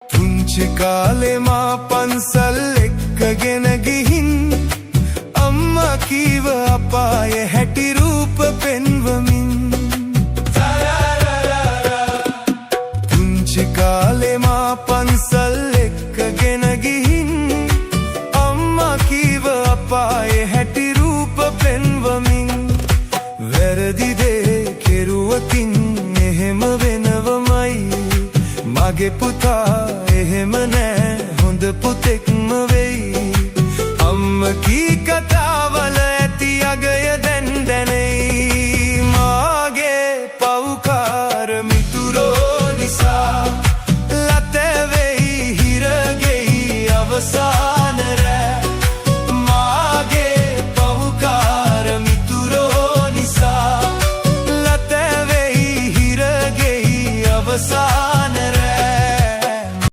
පුංචි කාලේ මා පන්සල් එක්කගෙන ගිහින් අම්මා කීව අපායේ හැටි රූප පෙන්වමින් පුංචි කාලේ මා පන්සල් එක්කගෙන ගිහින් අම්මා කීව අපායේ හැටි රූප පෙන්වමින් වැරදි දේ කෙරුවකින් එහෙම වෙනවමයි මගේ පුතා එහෙම නෑ හොඳ පුතෙක්ම වෙයි අම්මා කී